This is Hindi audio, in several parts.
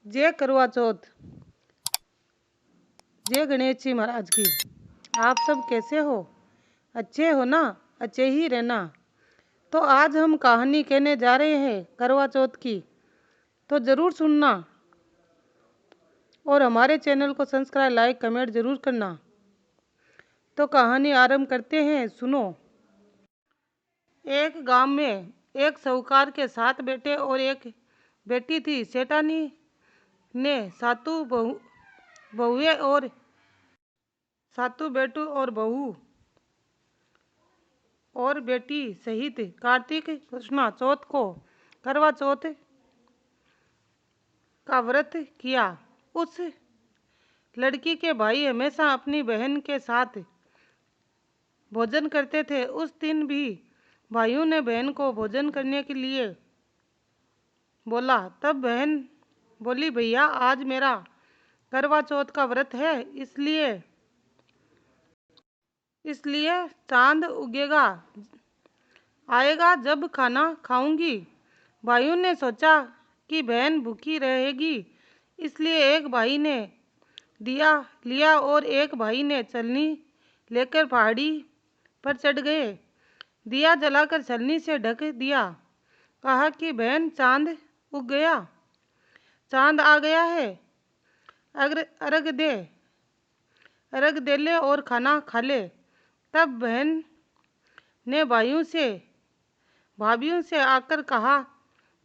जय करवा चौथ। जय गणेश जी महाराज की। आप सब कैसे हो? अच्छे हो ना? अच्छे ही रहना। तो आज हम कहानी कहने जा रहे हैं करवा चौथ की, तो ज़रूर सुनना और हमारे चैनल को सब्सक्राइब, लाइक, कमेंट ज़रूर करना। तो कहानी आरंभ करते हैं, सुनो। एक गांव में एक साहूकार के 7 बेटे और एक बेटी थी। सेठानी ने बहुएं और सातों बेटों और बहू और बेटी सहित कार्तिक कृष्णा चौथ को करवा चौथ का व्रत किया। उस लड़की के भाई हमेशा अपनी बहन के साथ भोजन करते थे। उस दिन भी भाइयों ने बहन को भोजन करने के लिए बोला। तब बहन बोली, भैया आज मेरा करवा चौथ का व्रत है, इसलिए चांद उगेगा आएगा जब खाना खाऊंगी। भाइयों ने सोचा कि बहन भूखी रहेगी, इसलिए एक भाई ने दिया लिया और एक भाई ने छलनी लेकर पहाड़ी पर चढ़ गए। दिया जलाकर छलनी से ढक दिया। कहा कि बहन चांद उग गया, चांद आ गया है, अर्घ दे ले और खाना खा ले। तब बहन ने भाभियों से आकर कहा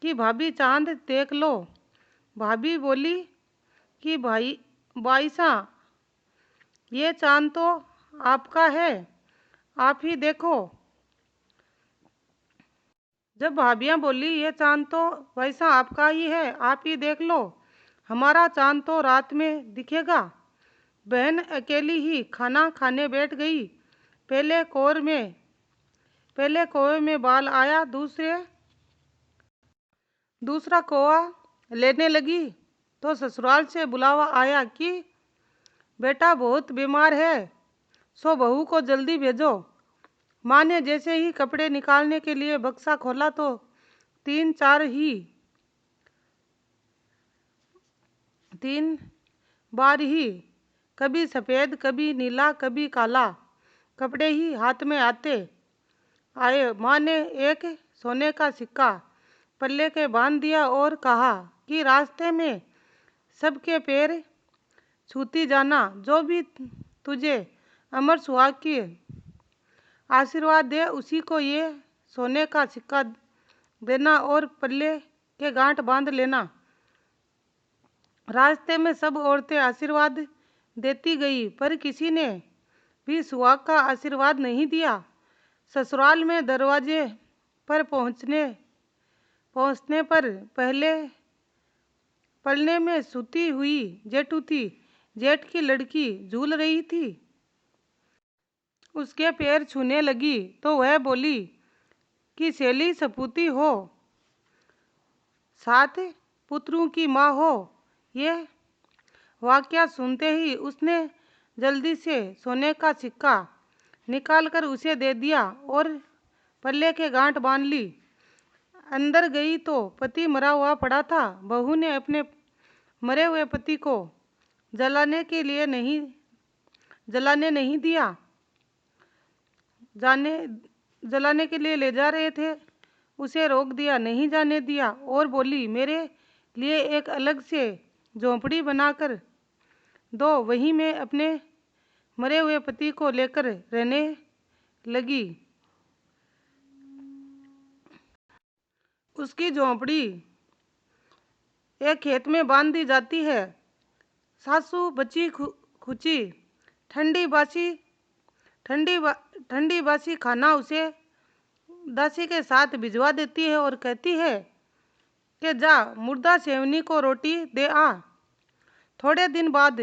कि भाभी चांद देख लो। भाभी बोली कि भाईसा ये चांद तो आपका है, आप ही देखो। जब भाभियां बोली, ये चांद तो वैसा आपका ही है, आप ही देख लो, हमारा चांद तो रात में दिखेगा। बहन अकेली ही खाना खाने बैठ गई। पहले कौवे में बाल आया, दूसरा कौवा लेने लगी। तो ससुराल से बुलावा आया कि बेटा बहुत बीमार है, सो बहू को जल्दी भेजो। माँ ने जैसे ही कपड़े निकालने के लिए बक्सा खोला तो 3 बार ही कभी सफ़ेद, कभी नीला, कभी काला कपड़े ही हाथ में आए। माँ ने एक सोने का सिक्का पल्ले के बांध दिया और कहा कि रास्ते में सबके पैर छूती जाना, जो भी तुझे अमर सुहाग की आशीर्वाद दे उसी को ये सोने का सिक्का देना और पल्ले के गांठ बांध लेना। रास्ते में सब औरतें आशीर्वाद देती गई, पर किसी ने भी सुहाग का आशीर्वाद नहीं दिया। ससुराल में दरवाजे पर पहुंचने पर पहले पलने में सूती हुई जेठ की लड़की झूल रही थी। उसके पैर छूने लगी तो वह बोली कि सहेली सपूती हो, 7 पुत्रों की माँ हो। ये वाक्या सुनते ही उसने जल्दी से सोने का सिक्का निकालकर उसे दे दिया और पल्ले के गांठ बांध ली। अंदर गई तो पति मरा हुआ पड़ा था। बहू ने अपने मरे हुए पति को जलाने नहीं दिया। जलाने के लिए ले जा रहे थे, उसे रोक दिया, नहीं जाने दिया और बोली, मेरे लिए एक अलग से झोंपड़ी बनाकर दो। वहीं मैं अपने मरे हुए पति को लेकर रहने लगी। उसकी झोंपड़ी एक खेत में बांध दी जाती है। सासू बची खुची ठंडी बासी खाना उसे दासी के साथ भिजवा देती है और कहती है कि जा मुर्दा सेवनी को रोटी दे आ। थोड़े दिन बाद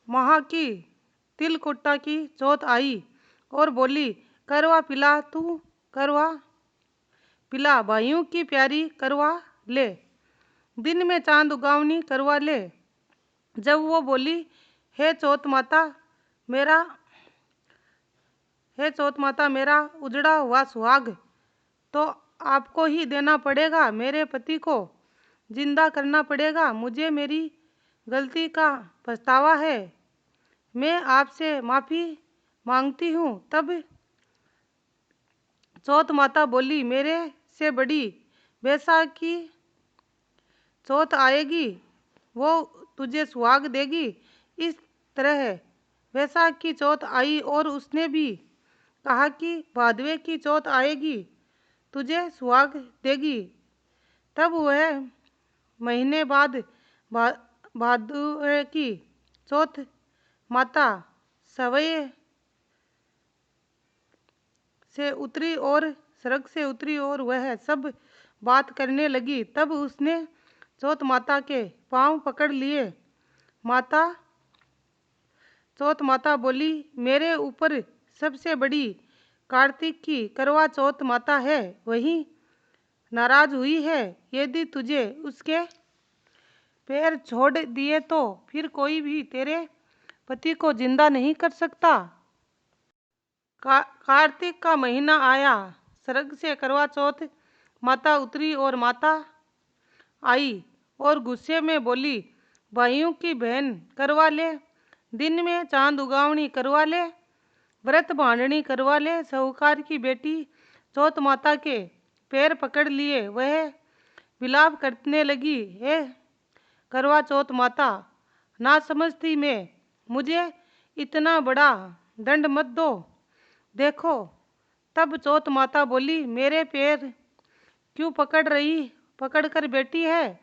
महा की तिलकुट्टा की चौथ आई और बोली, करवा पिला, तू करवा पिला, भाइयों की प्यारी करवा ले, दिन में चांद उगावनी करवा ले। जब वो बोली, हे चौथ माता मेरा उजड़ा हुआ सुहाग तो आपको ही देना पड़ेगा। मेरे पति को जिंदा करना पड़ेगा। मुझे मेरी गलती का पछतावा है। मैं आपसे माफ़ी मांगती हूँ। तब चौथ माता बोली, मेरे से बड़ी बैसाखी चौथ आएगी, वो तुझे सुहाग देगी। इस तरह वैसाख की चौथ आई और उसने भी कहा कि भादवे की चौथ आएगी, तुझे सुहाग देगी। तब वह महीने बाद भादवे की चौथ माता सवेरे से उतरी और सड़क से उतरी और वह सब बात करने लगी। तब उसने चौथ माता के पांव पकड़ लिए। चौथ माता बोली, मेरे ऊपर सबसे बड़ी कार्तिक की करवा चौथ माता है, वही नाराज हुई है। यदि तुझे उसके पैर छोड़ दिए तो फिर कोई भी तेरे पति को जिंदा नहीं कर सकता। कार्तिक का महीना आया, स्वर्ग से करवा चौथ माता उतरी और माता आई और गुस्से में बोली, भाइयों की बहन करवा ले, दिन में चांद उगावनी करवा ले, व्रत बांधनी करवा ले। साहूकार की बेटी चौथ माता के पैर पकड़ लिए वह विलाप करने लगी, हे करवा चौथ माता, ना समझती मैं, मुझे इतना बड़ा दंड मत दो। देखो। तब चौथ माता बोली, मेरे पैर क्यों पकड़ कर बैठी है।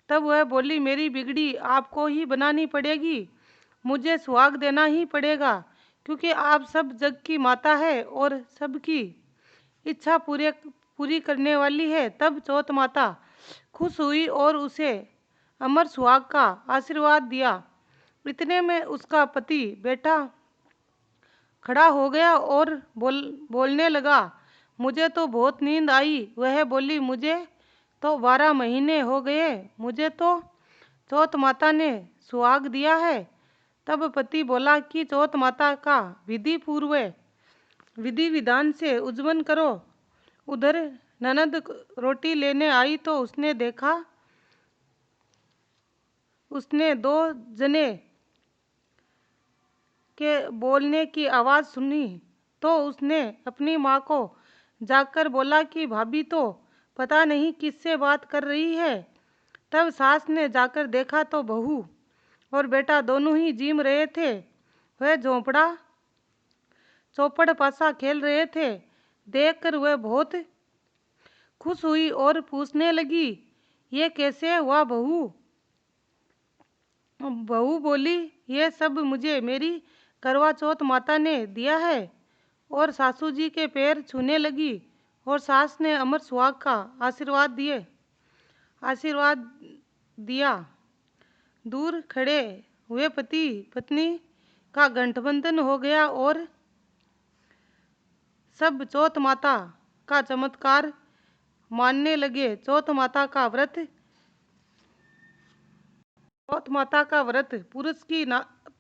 तब वह बोली, मेरी बिगड़ी आपको ही बनानी पड़ेगी, मुझे सुहाग देना ही पड़ेगा, क्योंकि आप सब जग की माता है और सबकी इच्छा पूरी करने वाली है। तब चौथ माता खुश हुई और उसे अमर सुहाग का आशीर्वाद दिया। इतने में उसका पति बेटा खड़ा हो गया और बोलने लगा, मुझे तो बहुत नींद आई। वह बोली, मुझे तो 12 महीने हो गए, मुझे तो चौथ माता ने सुहाग दिया है। तब पति बोला कि चौथ माता का विधि विधान से उज्जवल करो। उधर ननद रोटी लेने आई तो उसने देखा, उसने 2 जने के बोलने की आवाज़ सुनी तो उसने अपनी माँ को जाकर बोला कि भाभी तो पता नहीं किससे बात कर रही है। तब सास ने जाकर देखा तो बहू और बेटा दोनों ही जीम रहे थे। वह चौपड़ पासा खेल रहे थे। देखकर वह बहुत खुश हुई और पूछने लगी, ये कैसे हुआ बहू? बहू बोली, ये सब मुझे मेरी करवा चौथ माता ने दिया है। और सासू जी के पैर छूने लगी और सास ने अमर सुहाग का आशीर्वाद दिया। दूर खड़े हुए पति पत्नी का गठबंधन हो गया और सब चौथ माता का चमत्कार मानने लगे। चौथ माता का व्रत पुरुष की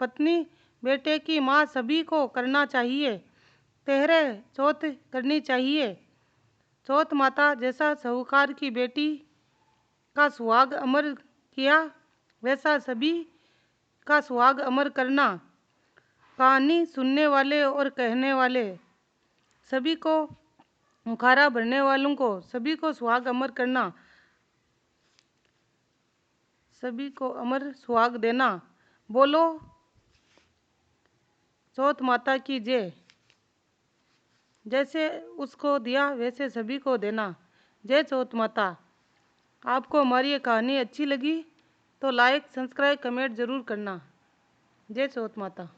पत्नी, बेटे की माँ सभी को करना चाहिए। तेहरे चौथ करनी चाहिए। चौथ माता जैसा साहूकार की बेटी का सुहाग अमर किया, वैसा सभी का सुहाग अमर करना। कहानी सुनने वाले और कहने वाले सभी को, मुखारा भरने वालों को सभी को सुहाग अमर करना, सभी को अमर सुहाग देना। बोलो चौथ माता की जय। जैसे उसको दिया वैसे सभी को देना। जय चौथ माता। आपको हमारी ये कहानी अच्छी लगी तो लाइक, सब्सक्राइब, कमेंट ज़रूर करना। जय चौथ माता।